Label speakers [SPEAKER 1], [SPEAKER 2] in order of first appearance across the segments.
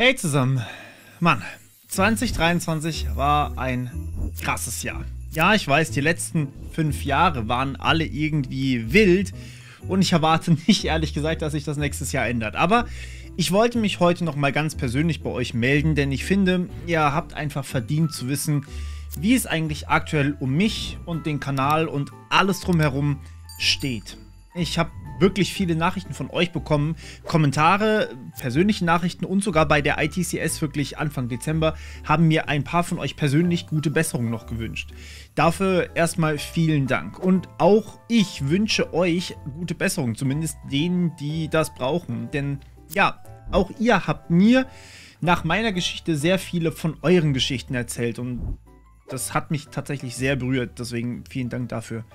[SPEAKER 1] Hey zusammen. Mann, 2023 war ein krasses Jahr. Ja, ich weiß, die letzten 5 Jahre waren alle irgendwie wild und ich erwarte nicht, ehrlich gesagt, dass sich das nächstes Jahr ändert. Aber ich wollte mich heute nochmal ganz persönlich bei euch melden, denn ich finde, ihr habt einfach verdient zu wissen, wie es eigentlich aktuell um mich und den Kanal und alles drumherum steht. Ich habe wirklich viele Nachrichten von euch bekommen, Kommentare, persönliche Nachrichten und sogar bei der ITCS wirklich Anfang Dezember haben mir ein paar von euch persönlich gute Besserung noch gewünscht. Dafür erstmal vielen Dank und auch ich wünsche euch gute Besserung, zumindest denen, die das brauchen, denn ja, auch ihr habt mir nach meiner Geschichte sehr viele von euren Geschichten erzählt und das hat mich tatsächlich sehr berührt, deswegen vielen Dank dafür.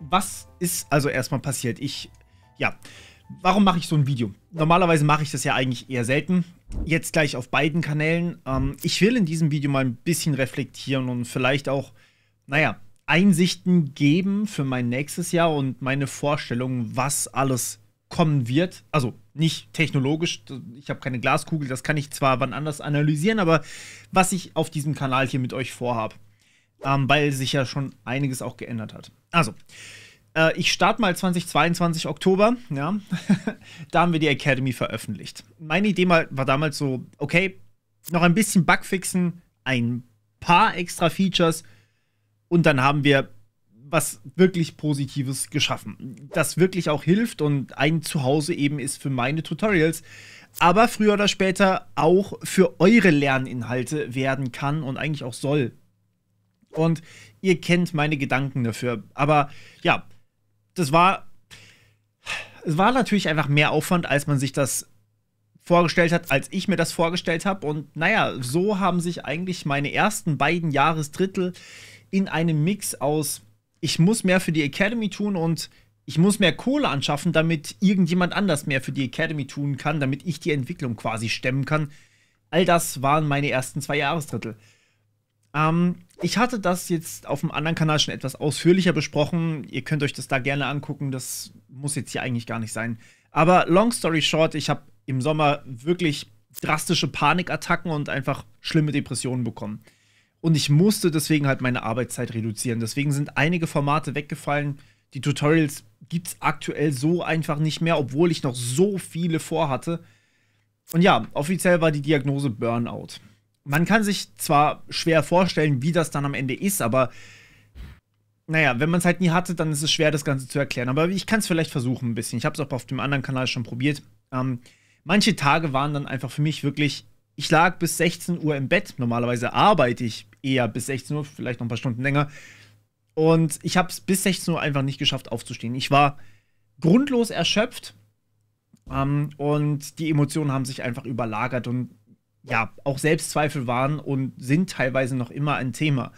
[SPEAKER 1] Was ist also erstmal passiert? Warum mache ich so ein Video? Normalerweise mache ich das ja eigentlich eher selten. Jetzt gleich auf beiden Kanälen. Ich will in diesem Video mal ein bisschen reflektieren und vielleicht auch, naja, Einsichten geben für mein nächstes Jahr und meine Vorstellung, was alles kommen wird. Also nicht technologisch, ich habe keine Glaskugel, das kann ich zwar wann anders analysieren, aber was ich auf diesem Kanal hier mit euch vorhabe. Weil sich ja schon einiges auch geändert hat. Also, ich starte mal 2022 Oktober, ja, da haben wir die Academy veröffentlicht. Meine Idee war damals so, okay, noch ein bisschen Bugfixen, ein paar extra Features und dann haben wir was wirklich Positives geschaffen, das wirklich auch hilft und ein Zuhause eben ist für meine Tutorials, aber früher oder später auch für eure Lerninhalte werden kann und eigentlich auch soll. Und ihr kennt meine Gedanken dafür. Aber ja, es war natürlich einfach mehr Aufwand, als man sich das vorgestellt hat, als ich mir das vorgestellt habe. Und naja, so haben sich eigentlich meine ersten beiden Jahresdrittel in einem Mix aus, ich muss mehr für die Academy tun und ich muss mehr Kohle anschaffen, damit irgendjemand anders mehr für die Academy tun kann, damit ich die Entwicklung quasi stemmen kann. All das waren meine ersten 2 Jahresdrittel. Ich hatte das jetzt auf dem anderen Kanal schon etwas ausführlicher besprochen. Ihr könnt euch das da gerne angucken. Das muss jetzt hier eigentlich gar nicht sein. Aber long story short, ich habe im Sommer wirklich drastische Panikattacken und einfach schlimme Depressionen bekommen. Und ich musste deswegen halt meine Arbeitszeit reduzieren. Deswegen sind einige Formate weggefallen. Die Tutorials gibt es aktuell so einfach nicht mehr, obwohl ich noch so viele vorhatte. Und ja, offiziell war die Diagnose Burnout. Man kann sich zwar schwer vorstellen, wie das dann am Ende ist, aber naja, wenn man es halt nie hatte, dann ist es schwer, das Ganze zu erklären. Aber ich kann es vielleicht versuchen ein bisschen. Ich habe es auch auf dem anderen Kanal schon probiert. Manche Tage waren dann einfach für mich wirklich, ich lag bis 16 Uhr im Bett. Normalerweise arbeite ich eher bis 16 Uhr, vielleicht noch ein paar Stunden länger. Und ich habe es bis 16 Uhr einfach nicht geschafft aufzustehen. Ich war grundlos erschöpft und die Emotionen haben sich einfach überlagert und ja, auch Selbstzweifel waren und sind teilweise noch immer ein Thema.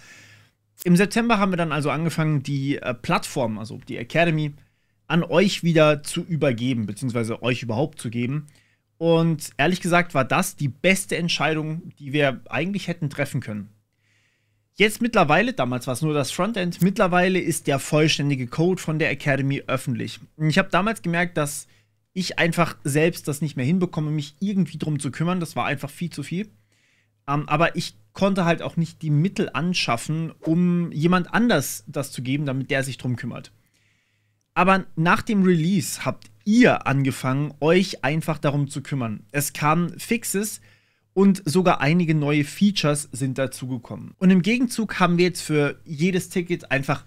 [SPEAKER 1] Im September haben wir dann also angefangen, die Plattform, also die Academy, an euch wieder zu übergeben, beziehungsweise euch überhaupt zu geben. Und ehrlich gesagt war das die beste Entscheidung, die wir eigentlich hätten treffen können. Jetzt mittlerweile, damals war es nur das Frontend, mittlerweile ist der vollständige Code von der Academy öffentlich. Ich habe damals gemerkt, dass ich einfach selbst das nicht mehr hinbekomme, mich irgendwie drum zu kümmern. Das war einfach viel zu viel. Aber ich konnte halt auch nicht die Mittel anschaffen, um jemand anders das zu geben, damit der sich drum kümmert. Aber nach dem Release habt ihr angefangen, euch einfach darum zu kümmern. Es kamen Fixes und sogar einige neue Features sind dazugekommen. Und im Gegenzug haben wir jetzt für jedes Ticket einfach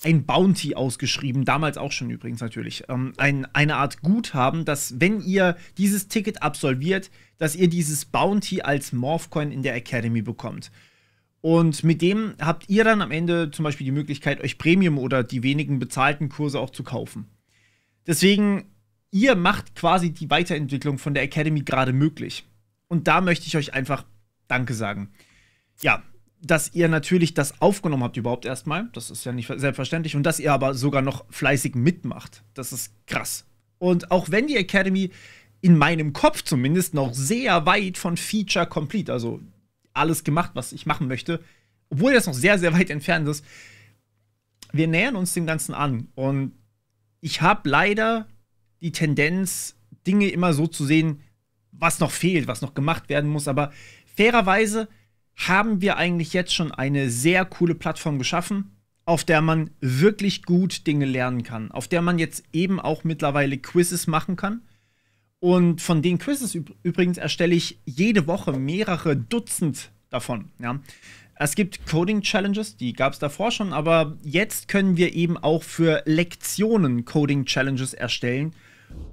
[SPEAKER 1] ein Bounty ausgeschrieben, damals auch schon übrigens natürlich, eine Art Guthaben, dass wenn ihr dieses Ticket absolviert, dass ihr dieses Bounty als Morphcoin in der Academy bekommt. Und mit dem habt ihr dann am Ende zum Beispiel die Möglichkeit, euch Premium oder die wenigen bezahlten Kurse auch zu kaufen. Deswegen, ihr macht quasi die Weiterentwicklung von der Academy gerade möglich. Und da möchte ich euch einfach Danke sagen. Ja, dass ihr natürlich das aufgenommen habt überhaupt erstmal. Das ist ja nicht selbstverständlich. Und dass ihr aber sogar noch fleißig mitmacht. Das ist krass. Und auch wenn die Academy in meinem Kopf zumindest noch sehr weit von Feature Complete, also alles gemacht, was ich machen möchte, obwohl das noch sehr, sehr weit entfernt ist, wir nähern uns dem Ganzen an. Und ich habe leider die Tendenz, Dinge immer so zu sehen, was noch fehlt, was noch gemacht werden muss. Aber fairerweise haben wir eigentlich jetzt schon eine sehr coole Plattform geschaffen, auf der man wirklich gut Dinge lernen kann. Auf der man jetzt eben auch mittlerweile Quizzes machen kann. Und von den Quizzes übrigens erstelle ich jede Woche mehrere Dutzend davon. Ja. Es gibt Coding-Challenges, die gab es davor schon, aber jetzt können wir eben auch für Lektionen Coding-Challenges erstellen.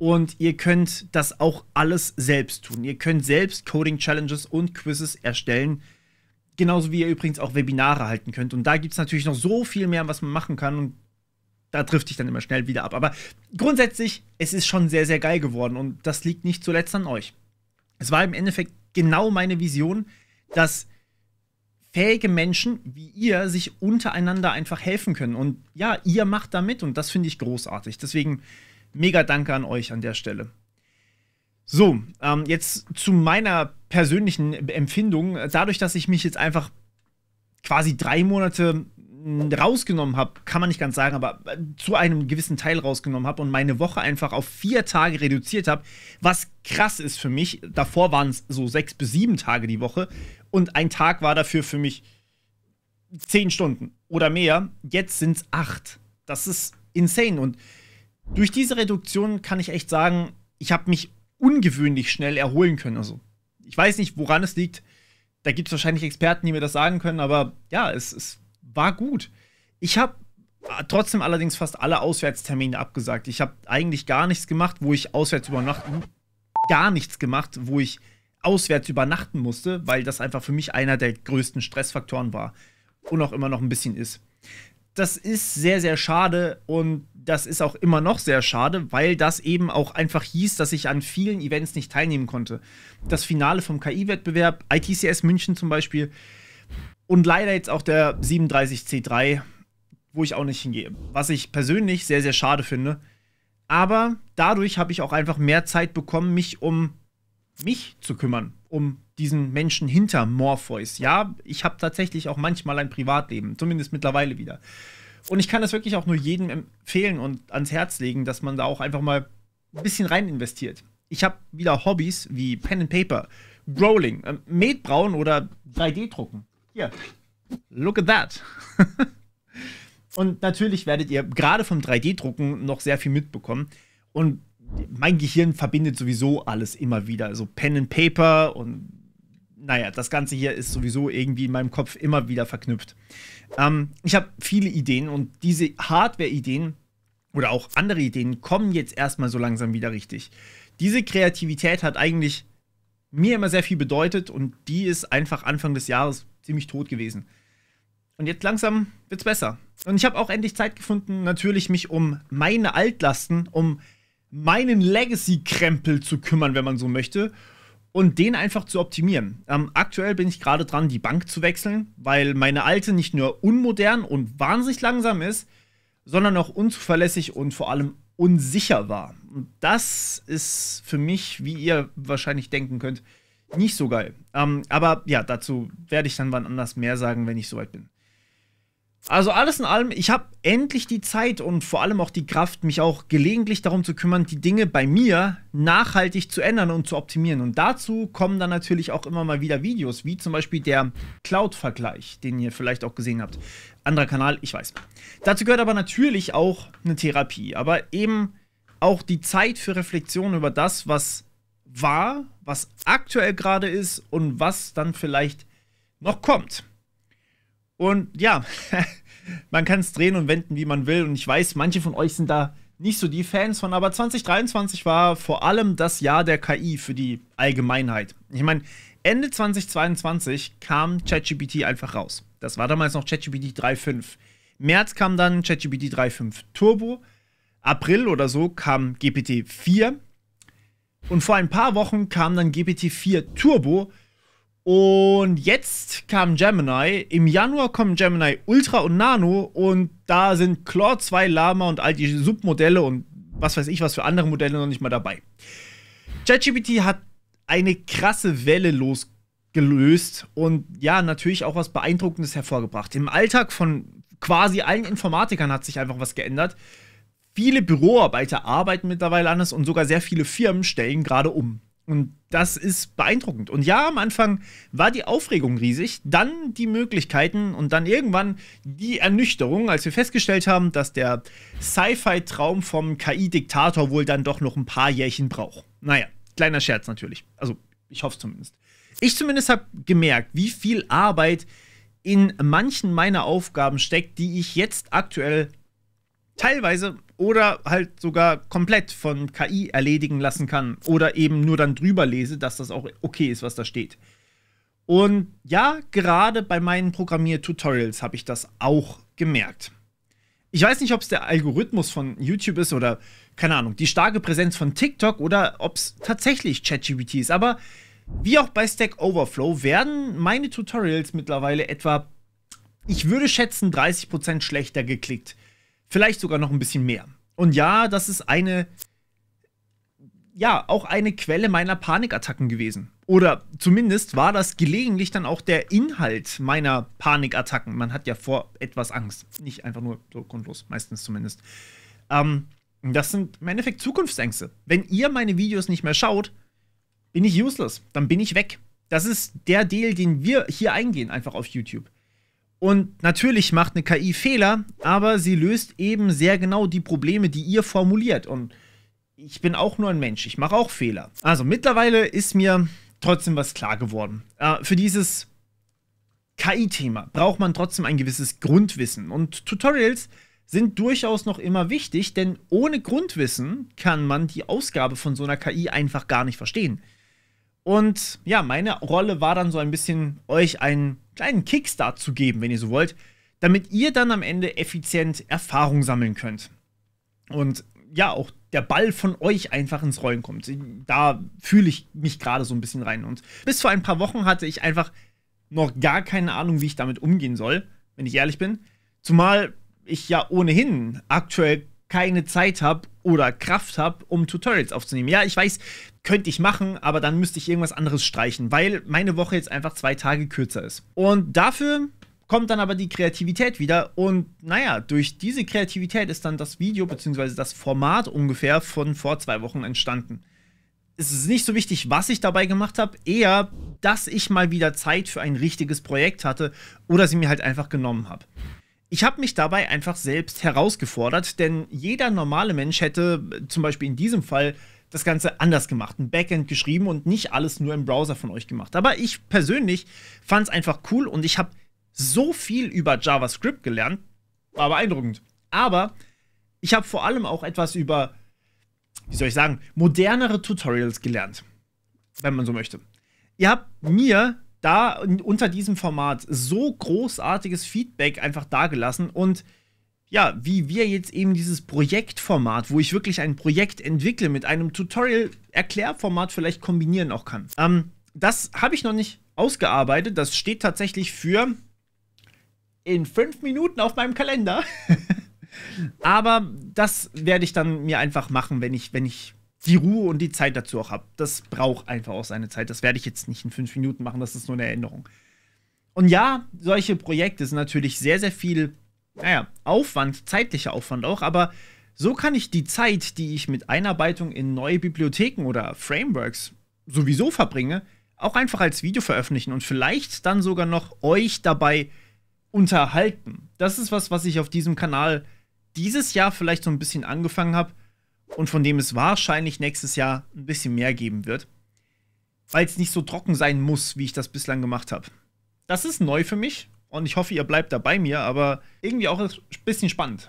[SPEAKER 1] Und ihr könnt das auch alles selbst tun. Ihr könnt selbst Coding-Challenges und Quizzes erstellen. Genauso wie ihr übrigens auch Webinare halten könnt. Und da gibt es natürlich noch so viel mehr, was man machen kann. Und da trifft sich dann immer schnell wieder ab. Aber grundsätzlich, es ist schon sehr, sehr geil geworden. Und das liegt nicht zuletzt an euch. Es war im Endeffekt genau meine Vision, dass fähige Menschen wie ihr sich untereinander einfach helfen können. Und ja, ihr macht da mit. Und das finde ich großartig. Deswegen mega Danke an euch an der Stelle. So, jetzt zu meiner persönlichen Empfindung. Dadurch, dass ich mich jetzt einfach quasi 3 Monate rausgenommen habe, kann man nicht ganz sagen, aber zu einem gewissen Teil rausgenommen habe und meine Woche einfach auf 4 Tage reduziert habe, was krass ist für mich. Davor waren es so 6 bis 7 Tage die Woche und ein Tag war dafür für mich 10 Stunden oder mehr. Jetzt sind es 8. Das ist insane und durch diese Reduktion kann ich echt sagen, ich habe mich ungewöhnlich schnell erholen können. Also, ich weiß nicht, woran es liegt. Da gibt es wahrscheinlich Experten, die mir das sagen können, aber ja, es war gut. Ich habe trotzdem allerdings fast alle Auswärtstermine abgesagt. Ich habe eigentlich gar nichts gemacht, wo ich auswärts übernachten musste, weil das einfach für mich einer der größten Stressfaktoren war und auch immer noch ein bisschen ist. Das ist sehr, sehr schade und das ist auch immer noch sehr schade, weil das eben auch einfach hieß, dass ich an vielen Events nicht teilnehmen konnte. Das Finale vom KI-Wettbewerb, ITCS München zum Beispiel und leider jetzt auch der 37C3, wo ich auch nicht hingehe. Was ich persönlich sehr, sehr schade finde. Aber dadurch habe ich auch einfach mehr Zeit bekommen, mich um mich zu kümmern, um diesen Menschen hinter Morpheus. Ja, ich habe tatsächlich auch manchmal ein Privatleben, zumindest mittlerweile wieder. Und ich kann das wirklich auch nur jedem empfehlen und ans Herz legen, dass man da auch einfach mal ein bisschen rein investiert. Ich habe wieder Hobbys wie Pen and Paper, Growling, Metbrauen oder 3D-Drucken. Hier, look at that. Und natürlich werdet ihr gerade vom 3D-Drucken noch sehr viel mitbekommen. Und mein Gehirn verbindet sowieso alles immer wieder. Also Pen and Paper und naja, das Ganze hier ist sowieso irgendwie in meinem Kopf immer wieder verknüpft. Ich habe viele Ideen und diese Hardware-Ideen oder auch andere Ideen kommen jetzt erstmal so langsam wieder richtig. Diese Kreativität hat eigentlich mir immer sehr viel bedeutet und die ist einfach Anfang des Jahres ziemlich tot gewesen. Und jetzt langsam wird's besser. Und ich habe auch endlich Zeit gefunden, natürlich mich um meine Altlasten, um meinen Legacy-Krempel zu kümmern, wenn man so möchte, und den einfach zu optimieren. Aktuell bin ich gerade dran, die Bank zu wechseln, weil meine alte nicht nur unmodern und wahnsinnig langsam ist, sondern auch unzuverlässig und vor allem unsicher war. Und das ist für mich, wie ihr wahrscheinlich denken könnt, nicht so geil. Aber ja, dazu werde ich dann wann anders mehr sagen, wenn ich soweit bin. Also alles in allem, ich habe endlich die Zeit und vor allem auch die Kraft, mich auch gelegentlich darum zu kümmern, die Dinge bei mir nachhaltig zu ändern und zu optimieren. Und dazu kommen dann natürlich auch immer mal wieder Videos, wie zum Beispiel der Cloud-Vergleich, den ihr vielleicht auch gesehen habt. Anderer Kanal, ich weiß. Dazu gehört aber natürlich auch eine Therapie, aber eben auch die Zeit für Reflexion über das, was war, was aktuell gerade ist und was dann vielleicht noch kommt. Und ja, man kann es drehen und wenden, wie man will. Und ich weiß, manche von euch sind da nicht so die Fans von. Aber 2023 war vor allem das Jahr der KI für die Allgemeinheit. Ich meine, Ende 2022 kam ChatGPT einfach raus. Das war damals noch ChatGPT 3.5. März kam dann ChatGPT 3.5 Turbo. April oder so kam GPT-4. Und vor ein paar Wochen kam dann GPT-4 Turbo. Und jetzt kam Gemini, im Januar kommen Gemini Ultra und Nano und da sind Claude 2, Llama und all die Submodelle und was weiß ich, was für andere Modelle noch nicht mal dabei. ChatGPT hat eine krasse Welle losgelöst und ja, natürlich auch was Beeindruckendes hervorgebracht. Im Alltag von quasi allen Informatikern hat sich einfach was geändert. Viele Büroarbeiter arbeiten mittlerweile anders und sogar sehr viele Firmen stellen gerade um. Und das ist beeindruckend. Und ja, am Anfang war die Aufregung riesig, dann die Möglichkeiten und dann irgendwann die Ernüchterung, als wir festgestellt haben, dass der Sci-Fi-Traum vom KI-Diktator wohl dann doch noch ein paar Jährchen braucht. Naja, kleiner Scherz natürlich. Also, ich hoffe es zumindest. Ich zumindest habe gemerkt, wie viel Arbeit in manchen meiner Aufgaben steckt, die ich jetzt aktuell teilweise oder halt sogar komplett von KI erledigen lassen kann oder eben nur dann drüber lese, dass das auch okay ist, was da steht. Und ja, gerade bei meinen Programmiertutorials habe ich das auch gemerkt. Ich weiß nicht, ob es der Algorithmus von YouTube ist oder, keine Ahnung, die starke Präsenz von TikTok oder ob es tatsächlich ChatGPT ist, aber wie auch bei Stack Overflow werden meine Tutorials mittlerweile etwa, ich würde schätzen, 30% schlechter geklickt. Vielleicht sogar noch ein bisschen mehr. Und ja, das ist auch eine Quelle meiner Panikattacken gewesen. Oder zumindest war das gelegentlich dann auch der Inhalt meiner Panikattacken. Man hat ja vor etwas Angst. Nicht einfach nur so grundlos, meistens zumindest. Das sind im Endeffekt Zukunftsängste. Wenn ihr meine Videos nicht mehr schaut, bin ich useless. Dann bin ich weg. Das ist der Deal, den wir hier eingehen, einfach auf YouTube. Und natürlich macht eine KI Fehler, aber sie löst eben sehr genau die Probleme, die ihr formuliert. Und ich bin auch nur ein Mensch, ich mache auch Fehler. Also mittlerweile ist mir trotzdem was klar geworden. Für dieses KI-Thema braucht man trotzdem ein gewisses Grundwissen. Und Tutorials sind durchaus noch immer wichtig, denn ohne Grundwissen kann man die Ausgabe von so einer KI einfach gar nicht verstehen. Und ja, meine Rolle war dann so ein bisschen, euch einen kleinen Kickstart zu geben, wenn ihr so wollt, damit ihr dann am Ende effizient Erfahrung sammeln könnt. Und ja, auch der Ball von euch einfach ins Rollen kommt. Da fühle ich mich gerade so ein bisschen rein. Und bis vor ein paar Wochen hatte ich einfach noch gar keine Ahnung, wie ich damit umgehen soll, wenn ich ehrlich bin. Zumal ich ja ohnehin aktuell keine Zeit habe oder Kraft habe, um Tutorials aufzunehmen. Ja, ich weiß, könnte ich machen, aber dann müsste ich irgendwas anderes streichen, weil meine Woche jetzt einfach 2 Tage kürzer ist. Und dafür kommt dann aber die Kreativität wieder und naja, durch diese Kreativität ist dann das Video bzw. das Format ungefähr von vor 2 Wochen entstanden. Es ist nicht so wichtig, was ich dabei gemacht habe, eher, dass ich mal wieder Zeit für ein richtiges Projekt hatte oder sie mir halt einfach genommen habe. Ich habe mich dabei einfach selbst herausgefordert, denn jeder normale Mensch hätte zum Beispiel in diesem Fall das Ganze anders gemacht, ein Backend geschrieben und nicht alles nur im Browser von euch gemacht. Aber ich persönlich fand es einfach cool und ich habe so viel über JavaScript gelernt, war beeindruckend. Aber ich habe vor allem auch etwas über, wie soll ich sagen, modernere Tutorials gelernt, wenn man so möchte. Ihr habt mir da unter diesem Format so großartiges Feedback einfach dagelassen und ja, wie wir jetzt eben dieses Projektformat, wo ich wirklich ein Projekt entwickle, mit einem Tutorial-Erklärformat vielleicht kombinieren auch kann. Das habe ich noch nicht ausgearbeitet. Das steht tatsächlich für in 5 Minuten auf meinem Kalender. Aber das werde ich dann mir einfach machen, wenn ich die Ruhe und die Zeit dazu auch habe. Das braucht einfach auch seine Zeit. Das werde ich jetzt nicht in 5 Minuten machen, das ist nur eine Erinnerung. Und ja, solche Projekte sind natürlich sehr, sehr viel, naja, Aufwand, zeitlicher Aufwand auch, aber so kann ich die Zeit, die ich mit Einarbeitung in neue Bibliotheken oder Frameworks sowieso verbringe, auch einfach als Video veröffentlichen und vielleicht dann sogar noch euch dabei unterhalten. Das ist was ich auf diesem Kanal dieses Jahr vielleicht so ein bisschen angefangen habe und von dem es wahrscheinlich nächstes Jahr ein bisschen mehr geben wird, weil es nicht so trocken sein muss, wie ich das bislang gemacht habe. Das ist neu für mich und ich hoffe, ihr bleibt da bei mir, aber irgendwie auch ein bisschen spannend.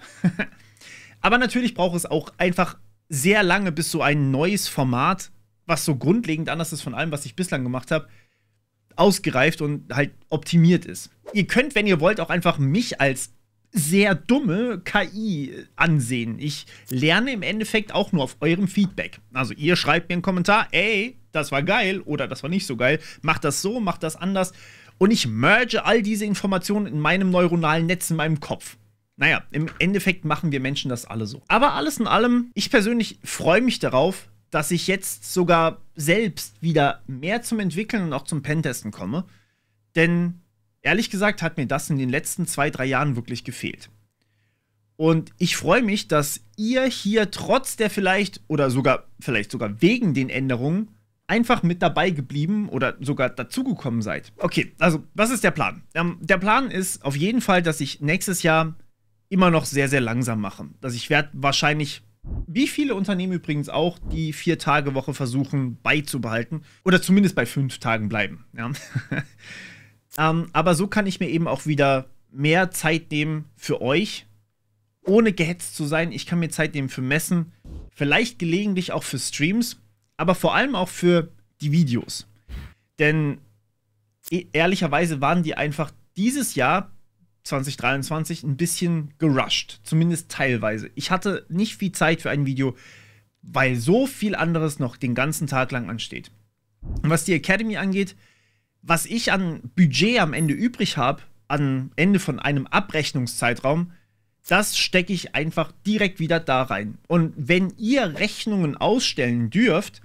[SPEAKER 1] Aber natürlich braucht es auch einfach sehr lange, bis so ein neues Format, was so grundlegend anders ist von allem, was ich bislang gemacht habe, ausgereift und halt optimiert ist. Ihr könnt, wenn ihr wollt, auch einfach mich als sehr dumme KI ansehen. Ich lerne im Endeffekt auch nur auf eurem Feedback. Also ihr schreibt mir einen Kommentar, ey, das war geil oder das war nicht so geil, macht das so, macht das anders und ich merge all diese Informationen in meinem neuronalen Netz in meinem Kopf. Naja, im Endeffekt machen wir Menschen das alle so. Aber alles in allem, ich persönlich freue mich darauf, dass ich jetzt sogar selbst wieder mehr zum Entwickeln und auch zum Pentesten komme. Denn ehrlich gesagt hat mir das in den letzten 2, 3 Jahren wirklich gefehlt. Und ich freue mich, dass ihr hier trotz der vielleicht sogar wegen den Änderungen einfach mit dabei geblieben oder sogar dazugekommen seid. Okay, also was ist der Plan? Der Plan ist auf jeden Fall, dass ich nächstes Jahr immer noch sehr, sehr langsam mache. Also ich werde wahrscheinlich, wie viele Unternehmen übrigens auch, die 4-Tage-Woche versuchen beizubehalten oder zumindest bei 5 Tagen bleiben. Ja? Aber so kann ich mir eben auch wieder mehr Zeit nehmen für euch, ohne gehetzt zu sein. Ich kann mir Zeit nehmen für Messen, vielleicht gelegentlich auch für Streams, aber vor allem auch für die Videos. Denn ehrlicherweise waren die einfach dieses Jahr 2023 ein bisschen gerusht, zumindest teilweise. Ich hatte nicht viel Zeit für ein Video, weil so viel anderes noch den ganzen Tag lang ansteht. Und was die Academy angeht, was ich an Budget am Ende übrig habe, am Ende von einem Abrechnungszeitraum, das stecke ich einfach direkt wieder da rein. Und wenn ihr Rechnungen ausstellen dürft,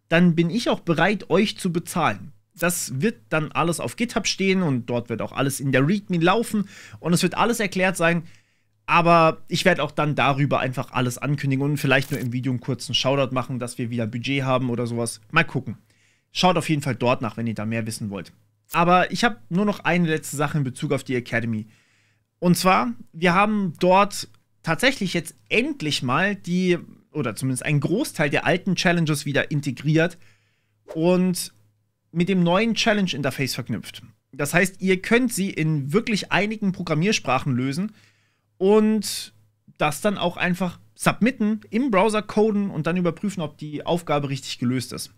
[SPEAKER 1] dann bin ich auch bereit, euch zu bezahlen. Das wird dann alles auf GitHub stehen und dort wird auch alles in der README laufen und es wird alles erklärt sein. Aber ich werde auch dann darüber einfach alles ankündigen und vielleicht nur im Video einen kurzen Shoutout machen, dass wir wieder Budget haben oder sowas. Mal gucken. Schaut auf jeden Fall dort nach, wenn ihr da mehr wissen wollt. Aber ich habe nur noch eine letzte Sache in Bezug auf die Academy. Und zwar, wir haben dort tatsächlich jetzt endlich mal die, oder zumindest einen Großteil der alten Challenges wieder integriert und mit dem neuen Challenge-Interface verknüpft. Das heißt, ihr könnt sie in wirklich einigen Programmiersprachen lösen und das dann auch einfach submitten, im Browser coden und dann überprüfen, ob die Aufgabe richtig gelöst ist.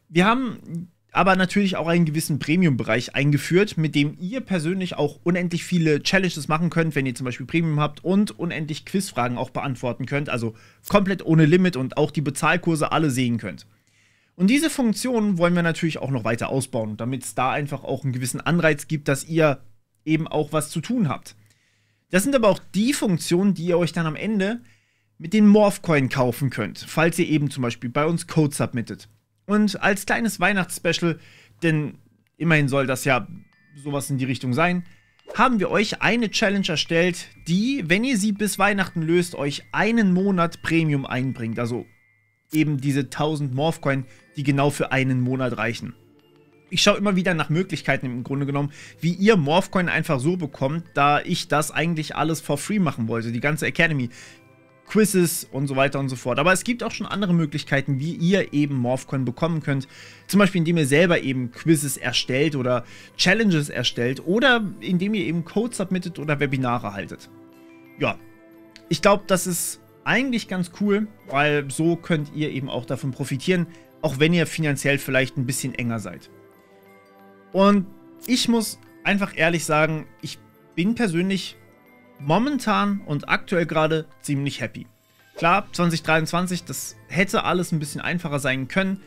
[SPEAKER 1] Wir haben aber natürlich auch einen gewissen Premium-Bereich eingeführt, mit dem ihr persönlich auch unendlich viele Challenges machen könnt, wenn ihr zum Beispiel Premium habt und unendlich Quizfragen auch beantworten könnt, also komplett ohne Limit und auch die Bezahlkurse alle sehen könnt. Und diese Funktion wollen wir natürlich auch noch weiter ausbauen, damit es da einfach auch einen gewissen Anreiz gibt, dass ihr eben auch was zu tun habt. Das sind aber auch die Funktionen, die ihr euch dann am Ende mit den Morphcoin kaufen könnt, falls ihr eben zum Beispiel bei uns Code submittet. Und als kleines Weihnachtsspecial, denn immerhin soll das ja sowas in die Richtung sein, haben wir euch eine Challenge erstellt, die, wenn ihr sie bis Weihnachten löst, euch einen Monat Premium einbringt. Also eben diese 1000 Morphcoin, die genau für einen Monat reichen. Ich schaue immer wieder nach Möglichkeiten im Grunde genommen, wie ihr Morphcoin einfach so bekommt, da ich das eigentlich alles for free machen wollte, die ganze Academy. Quizzes und so weiter und so fort. Aber es gibt auch schon andere Möglichkeiten, wie ihr eben Morphcoin bekommen könnt. Zum Beispiel, indem ihr selber eben Quizzes erstellt oder Challenges erstellt oder indem ihr eben Code submittet oder Webinare haltet. Ja, ich glaube, das ist eigentlich ganz cool, weil so könnt ihr eben auch davon profitieren, auch wenn ihr finanziell vielleicht ein bisschen enger seid. Und ich muss einfach ehrlich sagen, ich bin persönlich momentan und aktuell gerade ziemlich happy. Klar, 2023, das hätte alles ein bisschen einfacher sein können.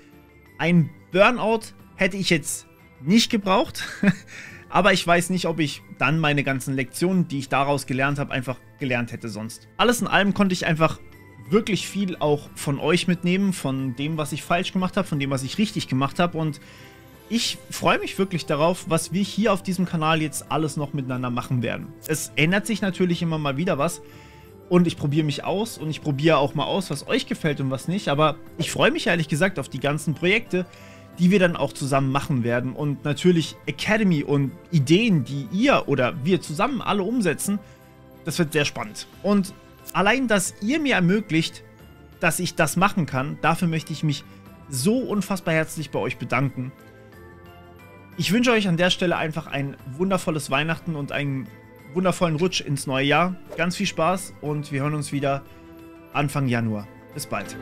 [SPEAKER 1] Ein Burnout hätte ich jetzt nicht gebraucht, aber ich weiß nicht, ob ich dann meine ganzen Lektionen, die ich daraus gelernt habe, einfach gelernt hätte sonst. Alles in allem konnte ich einfach wirklich viel auch von euch mitnehmen, von dem, was ich falsch gemacht habe, von dem, was ich richtig gemacht habe und ich freue mich wirklich darauf, was wir hier auf diesem Kanal jetzt alles noch miteinander machen werden. Es ändert sich natürlich immer mal wieder was und ich probiere mich aus und ich probiere auch mal aus, was euch gefällt und was nicht, aber ich freue mich ehrlich gesagt auf die ganzen Projekte, die wir dann auch zusammen machen werden und natürlich Academy und Ideen, die ihr oder wir zusammen alle umsetzen, das wird sehr spannend. Und allein, dass ihr mir ermöglicht, dass ich das machen kann, dafür möchte ich mich so unfassbar herzlich bei euch bedanken. Ich wünsche euch an der Stelle einfach ein wundervolles Weihnachten und einen wundervollen Rutsch ins neue Jahr. Ganz viel Spaß und wir hören uns wieder Anfang Januar. Bis bald.